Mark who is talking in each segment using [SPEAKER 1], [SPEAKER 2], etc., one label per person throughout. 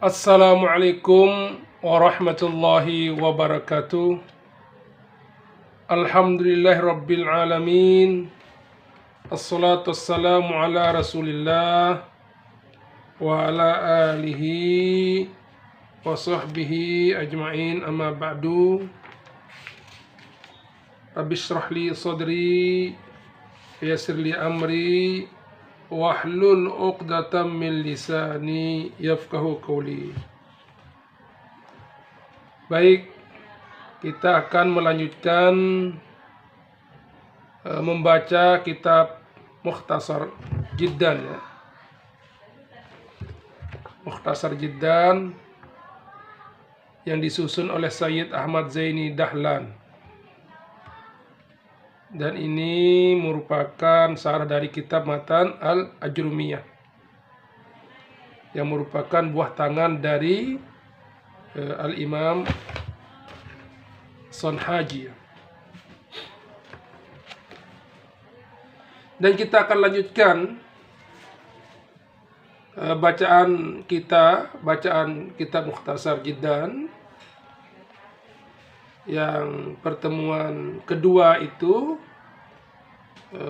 [SPEAKER 1] Assalamualaikum warahmatullahi wabarakatuh. Alhamdulillahirabbil alamin. Assalatu wassalamu ala Rasulillah wa ala alihi wa sahbihi ajma'in, amma ba'du. Rabbi shrah li sadri yassir li amri wahlul 'uqdatam min lisani yafqahu qawli. Baik, kita akan melanjutkan membaca kitab Mukhtasar Jiddan ya. Mukhtasar Jiddan yang disusun oleh Sayyid Ahmad Zaini Dahlan. Dan ini merupakan syarah dari kitab Matan Al-Ajrumiyah yang merupakan buah tangan dari Al-Imam Sonhaji. Dan kita akan lanjutkan bacaan kitab Mukhtasar Jiddan yang pertemuan kedua itu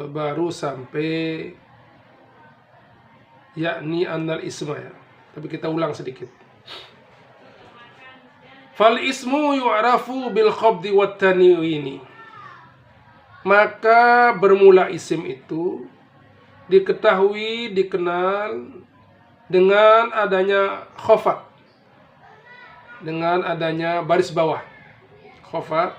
[SPEAKER 1] baru sampai yakni annal isma ya. Tapi kita ulang sedikit. Fal ismu yu'rafu bil khabdi wat tanwini. Maka bermula isim itu diketahui, dikenal dengan adanya khafat, dengan adanya baris bawah. Khafat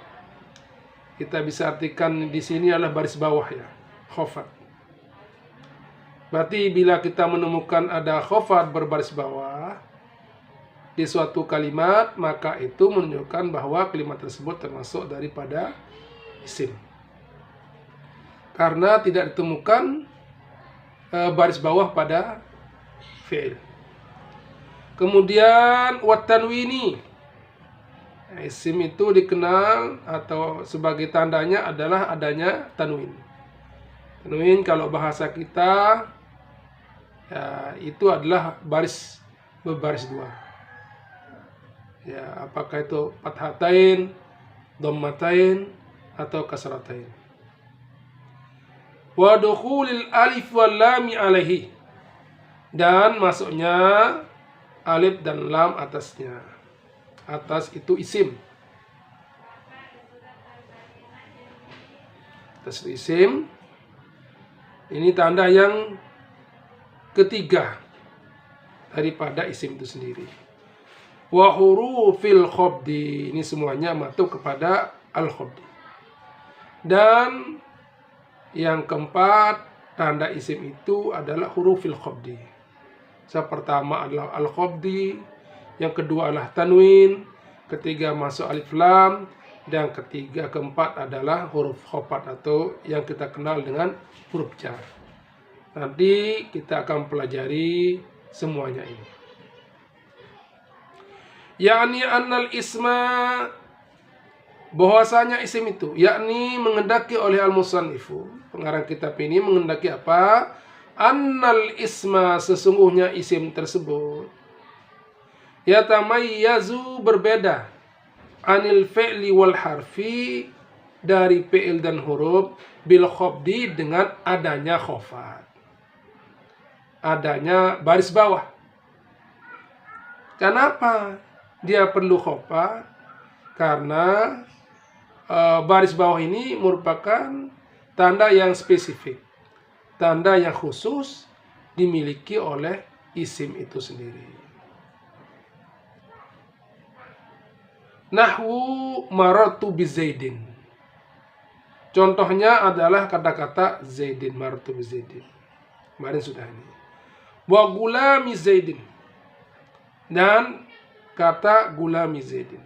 [SPEAKER 1] kita bisa artikan di sini adalah baris bawah ya, khafat. Berarti bila kita menemukan ada khafat berbaris bawah di suatu kalimat, maka itu menunjukkan bahwa kalimat tersebut termasuk daripada isim. Karena tidak ditemukan baris bawah pada fi'il. Kemudian wat tanwini. Isim itu dikenal atau sebagai tandanya adalah adanya tanwin. Tanwin kalau bahasa kita ya, itu adalah baris berbaris dua. Ya, apakah itu fathatain, dhammatain atau kasratain. Wa dukhulil alif wal lam alaihi. Dan masuknya alif dan lam atasnya. Atas itu isim. Atas itu isim. Ini tanda yang ketiga daripada isim itu sendiri. Wa hurufil khabdi. Ini semuanya masuk kepada al-khabdi. Dan yang keempat, tanda isim itu adalah hurufil khabdi. Yang pertama adalah al-khabdi, yang kedua adalah tanwin, ketiga masuk alif lam, dan keempat adalah huruf khafat atau yang kita kenal dengan huruf jar. Nanti kita akan pelajari semuanya ini. Yakni annal isma, bahwasanya isim itu, yakni mengendaki oleh al-musannifu, pengarang kitab ini mengendaki apa? Annal isma, sesungguhnya isim tersebut yatamayyazu, berbeda, anil fi'li wal harfi, dari fi'il dan huruf, bil khabdi, dengan adanya khafat, adanya baris bawah. Kenapa dia perlu khafat? Karena baris bawah ini merupakan tanda yang spesifik, tanda yang khusus dimiliki oleh isim itu sendiri. Nahwu marartu bi Zaidin. Contohnya adalah kata-kata Zaidin, marartu bi Zaidin. Kemarin sudah ini. Wa gulami Zaidin. Dan kata gulami Zaidin.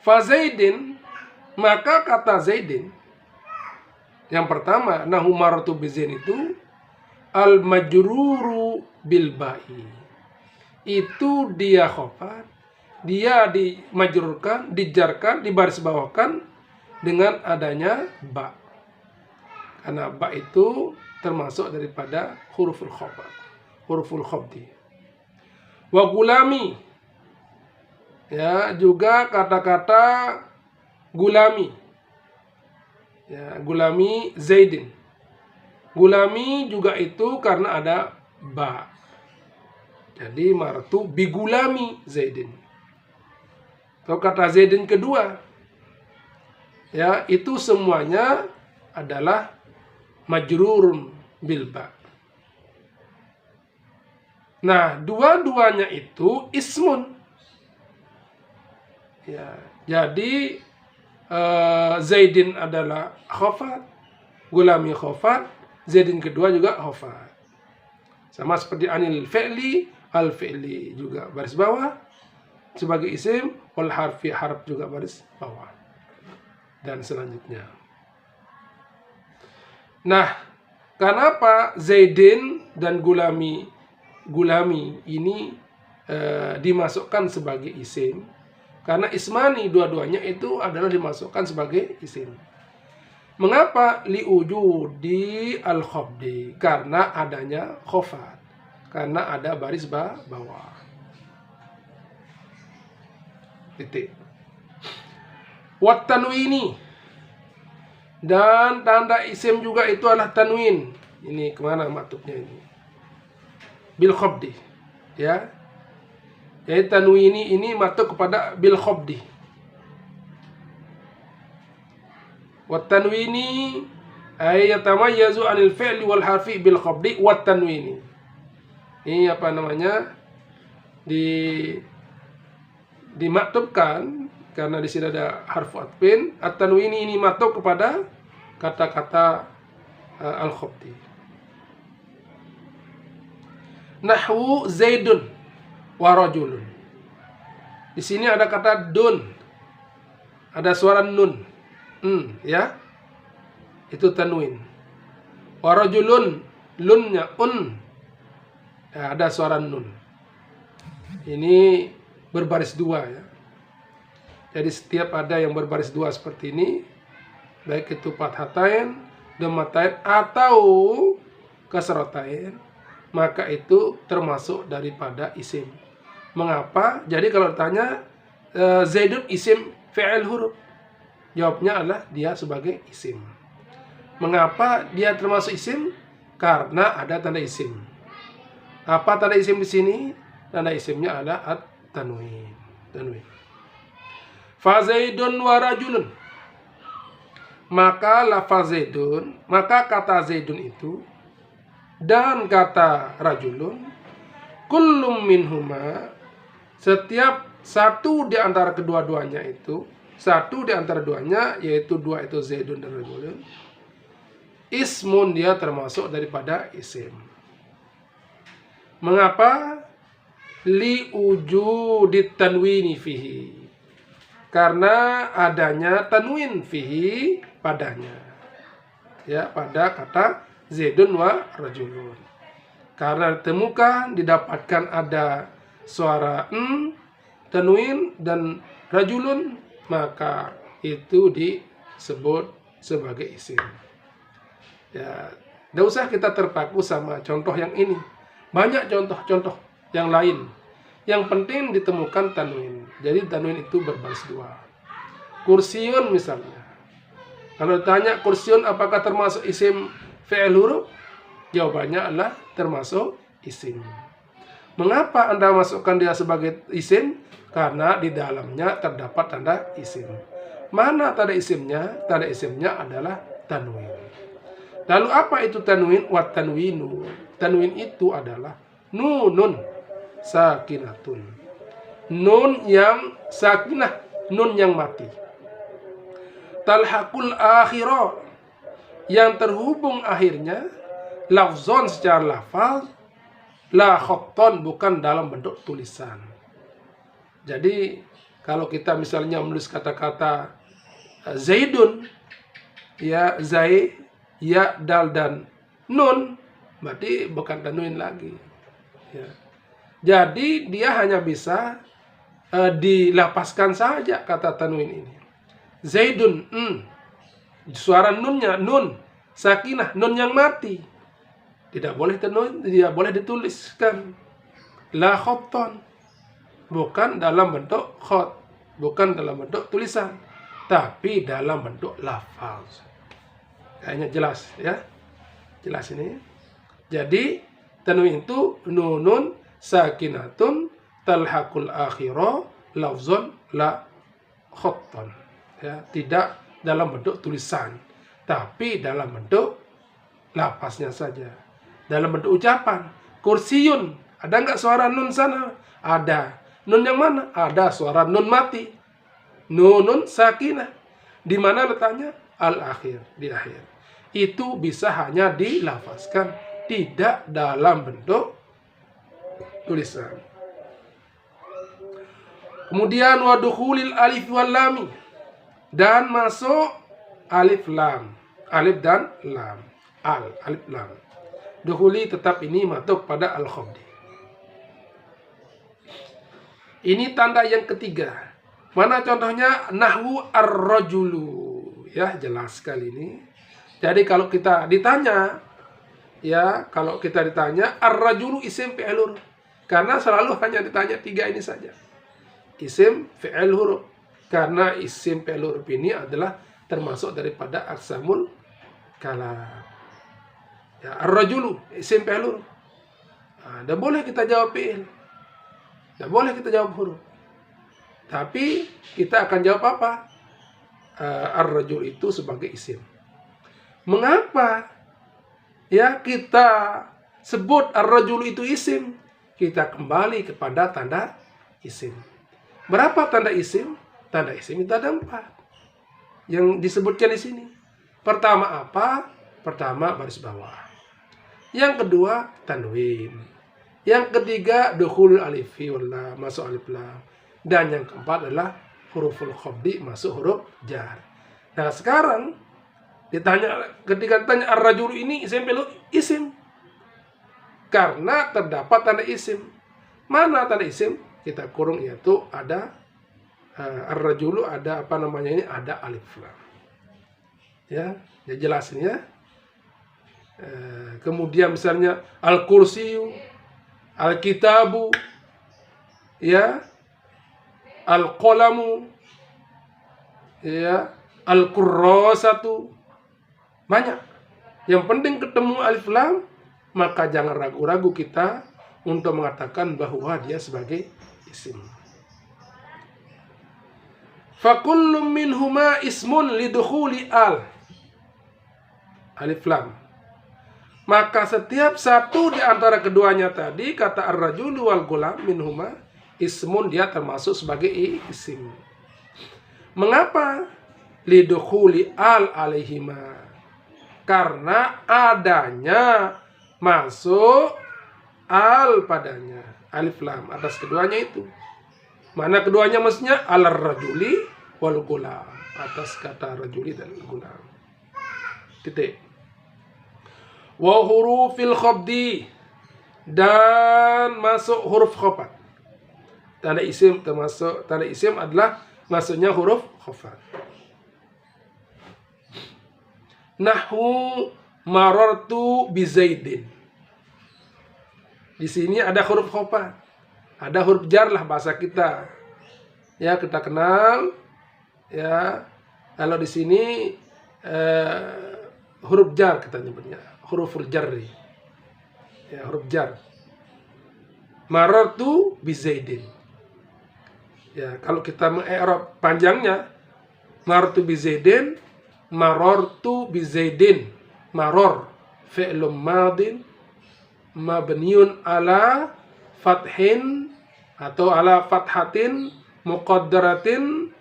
[SPEAKER 1] Fa Zaidin, maka kata Zaidin yang pertama, nahwu marartu bi Zaidin itu al majruru bil ba'i. Itu dia khafat, dia dimajrurkan, dijarkan, dibaris bawahkan dengan adanya ba. Karena ba itu termasuk daripada huruful khafat, huruful khafdi. Wa gulami. Ya, juga kata-kata gulami. Ya, gulami Zaidin. Gulami juga itu karena ada ba. Jadi martu bigulami Zaidin. Atau kata Zaidin kedua. Ya, itu semuanya adalah majrurun bil ba. Nah, dua-duanya itu ismun. Ya, jadi Zaidin adalah khafat, gulami khafat, Zaidin kedua juga khafat. Sama seperti anil fi'li, al fi'li juga baris bawah sebagai isim, wal harfi harf juga baris bawah. Dan selanjutnya. Nah, kenapa Zaidin dan gulami ini dimasukkan sebagai isim? Karena ismani dua-duanya itu adalah dimasukkan sebagai isim. Mengapa liwujudi al-khafdi? Karena adanya khafat. Karena ada baris bawah. Titik. Wat tanwini. Dan tanda isim juga itu adalah tanwin. Ini kemana maktubnya ini? Bil khafdi. Ya. Jadi tanwini ini matuk kepada bil khafdi. Wat tanwini ay yatamayyazu anil fi'li wal harfi bil khafdi wat tanwini. Ini apa namanya? Dimaktubkan karena di sini ada harfu atfin. At-tanwini ini matuk kepada kata-kata al-khafdi. Nahwu Zaidun wa rajulun. Di sini ada kata dun. Ada suara nun. Ya. Itu tanwin. Wa rajulun, lunnya un. Ya, ada suara nun. Ini berbaris dua ya. Jadi setiap ada yang berbaris dua seperti ini, baik itu fathatain, dhammatain atau kasratain, maka itu termasuk daripada isim. Mengapa? Jadi kalau ditanya Zaidun isim fi'il huruf, jawabnya adalah dia sebagai isim. Mengapa dia termasuk isim? Karena ada tanda isim. Apa tanda isim di sini? Tanda isimnya adalah at-tanwin. Fa Zaidun wa rajulun. Maka lafaz Zaidun, maka kata Zaidun itu dan kata rajulun, kullum minhuma, setiap satu di antara kedua-duanya itu, satu di antara duanya, yaitu dua itu Zaidun dan rajulun, ismun, dia termasuk daripada isim. Mengapa? Li wujudit tanwini fihi. Karena adanya tanwin fihi padanya. Ya, pada kata Zaidun wa rajulun. Karena ditemukan, didapatkan ada suara tanwin dan rajulun, maka itu disebut sebagai isim. Ya, tidak usah kita terpaku sama contoh yang ini. Banyak contoh-contoh yang lain. Yang penting ditemukan tanwin. Jadi tanwin itu berbaris dua. Kursiun misalnya. Kalau ditanya kursiun apakah termasuk isim fi'il huruf? Jawabannya adalah termasuk isim. Mengapa Anda masukkan dia sebagai isim? Karena di dalamnya terdapat tanda isim. Mana tanda isimnya? Tanda isimnya adalah tanwin. Lalu apa itu tanwin? Wat tanwinu. Tanwin itu adalah nunun sakinatun. Nun yang sakinah, nun yang mati. Talhaqul akhirah, yang terhubung akhirnya, lafzon secara lafaz, la khatton, bukan dalam bentuk tulisan. Jadi kalau kita misalnya menulis kata-kata Zaidun, ya zai, ya, dal dan nun, berarti bukan tanwin lagi. Ya. Jadi dia hanya bisa dilapaskan saja kata tanwin ini. Zaidun, suara nunnya nun, sakinah, nun yang mati. Tidak boleh tanwin, tidak boleh dituliskan. La khatton. bukan dalam bentuk khot, bukan dalam bentuk tulisan, tapi dalam bentuk lafaz. Kayaknya jelas ya, jelas ini. Jadi tanwin itu nunun sakinatun talhaqul akhirah lafzon la khotton, ya, tidak dalam bentuk tulisan, tapi dalam bentuk lafaznya saja, dalam bentuk ucapan. Kursiyun, ada nggak suara nun sana? Ada. Nun yang mana? Ada suara nun mati, nunun sakinah. Di mana letaknya? Al-akhir, di akhir. Itu bisa hanya dilafazkan, tidak dalam bentuk tulisan. Kemudian wadukhulil alif wal lam, dan masuk alif lam, alif dan lam, alif lam. Dukhuli tetap ini masuk pada al-khafdi. Ini tanda yang ketiga. Mana contohnya? Nahwu ar-rajulu. Ya, jelas sekali ini. Jadi kalau kita ditanya, ya, kalau kita ditanya ar-rajulu isim fi'il huruf. Karena selalu hanya ditanya tiga ini saja. Isim fi'il huruf. Karena isim fi'il huruf ini adalah termasuk daripada aqsamul kalam. Ya, ar-rajulu isim fi'il huruf. Nah, dan boleh kita jawab fi'il. Tidak boleh kita jawab huruf. Tapi kita akan jawab apa? Ar-rajul itu sebagai isim. Mengapa ya kita sebut ar-rajul itu isim? Kita kembali kepada tanda isim. Berapa tanda isim? Tanda isim itu ada 4 yang disebutkan di sini. Pertama apa? Pertama baris bawah. Yang kedua tanwin. Yang ketiga dukhul alif wal lam, masuk alif lam. Dan yang keempat adalah huruful khafdi, masuk huruf jar. Nah, sekarang ketika ditanya ar-rajul ini isim isim. Karena terdapat tanda isim. Mana tanda isim? Kita kurung, yaitu ada ar-rajulu, ada apa namanya ini? Ada alif lam. Ya jelas ini ya. Kemudian misalnya al-kursiyu, al-kitabu, ya, al-qalamu, ya, al-kurrasatu. Banyak. Yang penting ketemu alif lam, maka jangan ragu-ragu kita untuk mengatakan bahwa dia sebagai isim. Fakullum minhuma ismun lidukhuli alif lam. Maka setiap satu di antara keduanya tadi, kata ar-rajulu wal gulam minhuma ismun, dia termasuk sebagai isim. Mengapa? Lidukhuli alaihima. Karena adanya masuk al padanya, alif lam atas keduanya itu. Mana keduanya maksudnya? Al-rajuli wal gulam, atas kata rajuli dan gulam. Titik. Wa hurufil khafdi, dan masuk huruf khafat. Tanda isim termasuk, tanda isim adalah masuknya huruf khafat. Nahwu marartu bi Zaidin. Di sini ada huruf khafat, ada huruf jar lah bahasa kita. Ya, kita kenal ya. Kalau di sini huruf jar kita nyebutnya, huruful jarri. Ya, huruf jar. Marartu bi Zaidin. Ya, kalau kita mengi'rab panjangnya, marartu bi Zaidin, marartu bi Zaidin. Maror fi'lun madin mabniun ala fathin atau ala fathatin muqaddaratin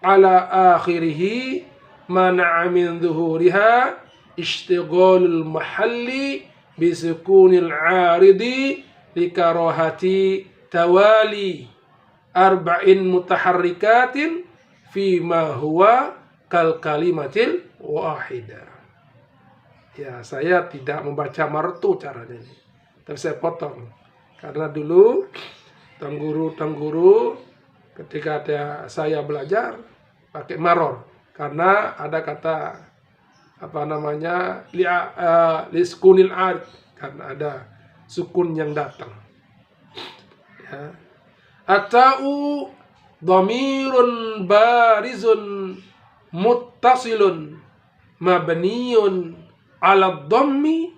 [SPEAKER 1] ala akhirih mana'a min zuhuriha ishtighalul mahalli bisukunil aridi likarahati tawali arba'in mutaharrikatin fima huwa kal kalimatil wahidah. Ya, saya tidak membaca martu caranya ini, tapi saya potong karena dulu tangguru ketika saya belajar pakai maror, karena ada kata apa namanya li sukunil arid, karena ada sukun yang datang. Ya. Atau dhamirun barizun muttasilun mabniun ala dhammi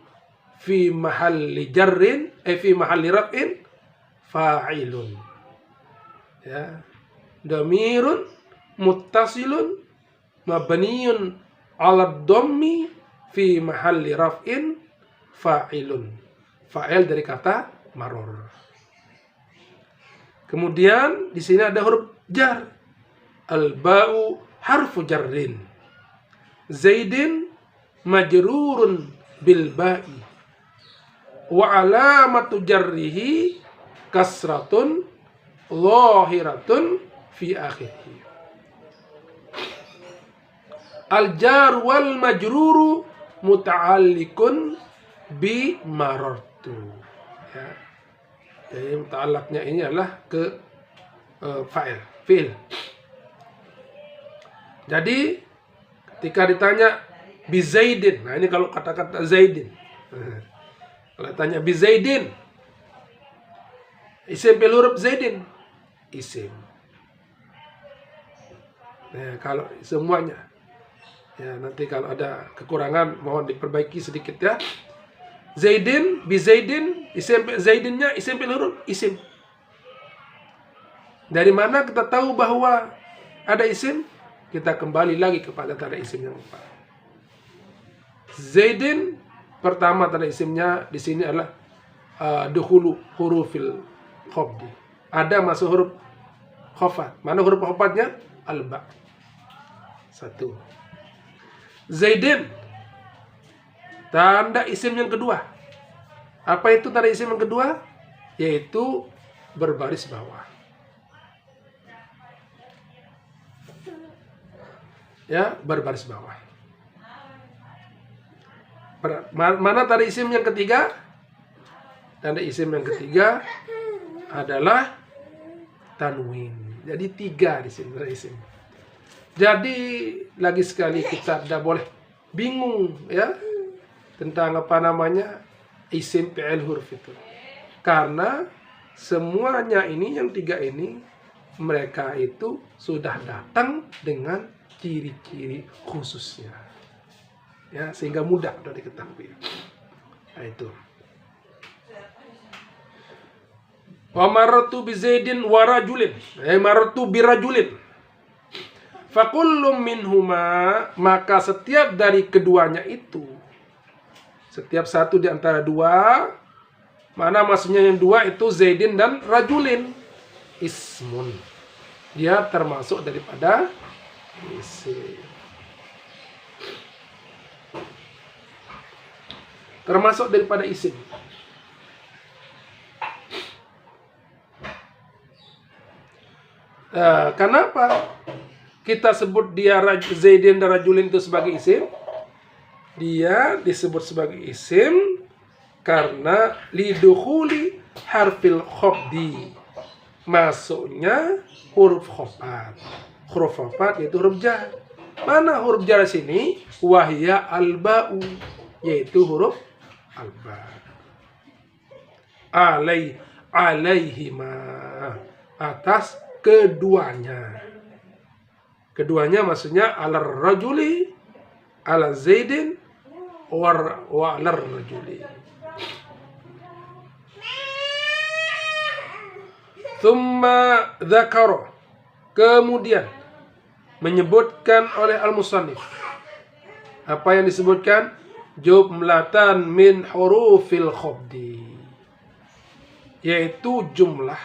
[SPEAKER 1] fi mahalli jarrin fi mahalli raf'in fa'ilun. Ya. Dhamirun muttasilun mabniun ala dhammi fi mahalli raf'in fa'ilun. Fa'il dari kata maror. Kemudian di sini ada huruf jar. Al-ba'u harfu jarrin. Zaidin majrurun bil ba'i. Wa alamatu jarrihi kasratun zahiratun fi akhirih. Al-jar wal majruru muta'alliqun bi marartu. Ya. Jadi muta'allaqnya ini adalah ke fa'il, fi'il. Jadi ketika ditanya bi Zaidin, nah ini kalau kata-kata Zaidin. Kalau ditanya bi Zaidin, isim bil huruf Zaidin, isim. Nah, kalau semuanya, ya nanti kalau ada kekurangan mohon diperbaiki sedikit ya. Zaidin, bi Zaidin, isim Zaidinnya isim bil huruf, isim. Dari mana kita tahu bahwa ada isim? Kita kembali lagi kepada tanda isim yang empat. Zaidin pertama tanda isimnya di sini adalah dukhulu hurufil khafdi. Ada masuk huruf khafat. Mana huruf khafatnya? Al-ba. Satu. Zaidin tanda isim yang kedua. Apa itu tanda isim yang kedua? Yaitu berbaris bawah. Ya, berbaris bawah. Mana tanda isim yang ketiga? Tanda isim yang ketiga adalah tanwin. Jadi tiga di sini tanda isim. Jadi lagi sekali kita tidak boleh bingung ya tentang apa namanya isim fi'il huruf itu. Karena semuanya ini yang tiga ini mereka itu sudah datang dengan ciri-ciri khususnya. Ya, sehingga mudah sudah diketahui. Nah, itu. Wa marartu bi Zaidin wa rajulin. Marartu bi rajulin. Fa kullu minhuma, maka setiap dari keduanya itu, setiap satu di antara dua, mana maksudnya yang dua itu Zaidin dan rajulin, ismun. Dia termasuk daripada isim. Termasuk daripada isim. Kenapa kita sebut dia Zaidin dan rajulin itu sebagai isim? Dia disebut sebagai isim karena lidukhuli harfil khafdi. Masuknya huruf khafat. Huruf khafat yaitu huruf jar. Mana huruf jar sini? Wahya al-ba'u, yaitu huruf al-ba. Alaihima, atas keduanya. Keduanya maksudnya alar rajuli, ala Zaidin, wa alar rajuli. Thumma dzakara, kemudian menyebutkan oleh al-musannif. Apa yang disebutkan? Jumlatan min hurufil khafdi, yaitu jumlah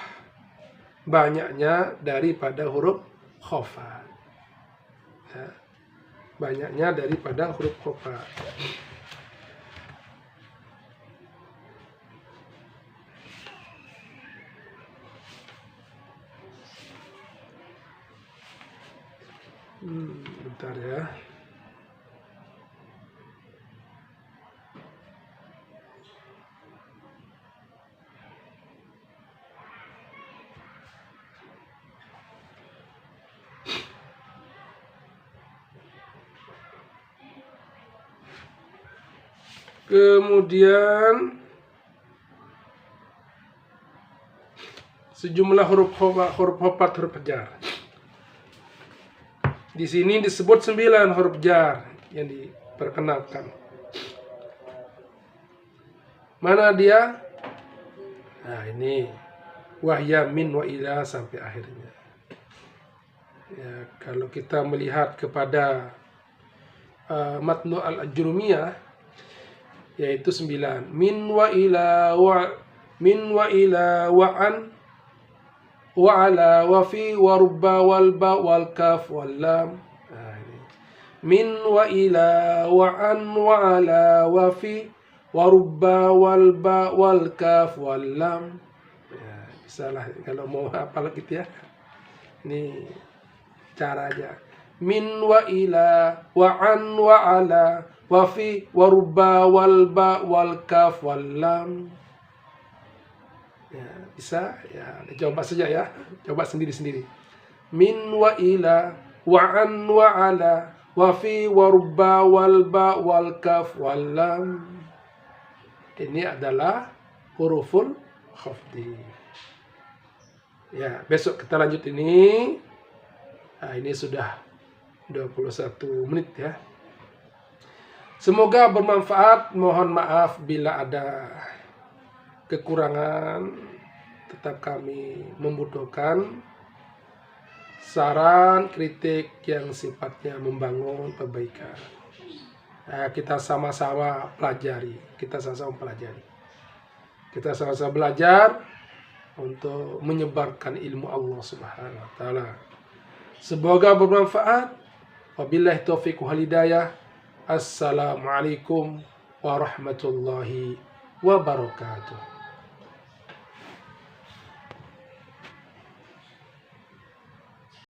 [SPEAKER 1] banyaknya daripada huruf khafat. Ya, banyaknya daripada huruf khafat. Bentar ya. Kemudian sejumlah huruf khopat, huruf jar. Di sini disebut 9 huruf jar yang diperkenalkan. Mana dia? Nah, ini wahya min wa ila sampai akhirnya. Ya, kalau kita melihat kepada matnu al-ajrumiyah, yaitu 9. Min wa ila wa an wa ala wa fi wa rubba wal ba wal kaf wal lam. Nah, ini. Min wa ila wa an wa ala wa fi wa rubba wal ba wal kaf wal lam. Ya, bisalah kalau mau hafal gitu ya. Ini cara aja. Min wa ila wa an wa ala wa fi wa rubba wal ba wal kaf wal lam. Ya, bisa ya, coba saja ya, coba sendiri-sendiri. Min wa ila wa an wa ala wa fi wa rubba wal ba wal kaf wal lam. Ini adalah huruful khafdi. Ya, besok kita lanjut ini. Nah, ini sudah 21 menit ya. Semoga bermanfaat. Mohon maaf bila ada kekurangan. Tetap kami membutuhkan saran, kritik yang sifatnya membangun perbaikan. Nah, kita sama-sama pelajari. Kita sama-sama belajar untuk menyebarkan ilmu Allah Subhanahu wa taala. Semoga bermanfaat. Wabillahi taufiq wal hidayah. Assalamualaikum warahmatullahi wabarakatuh.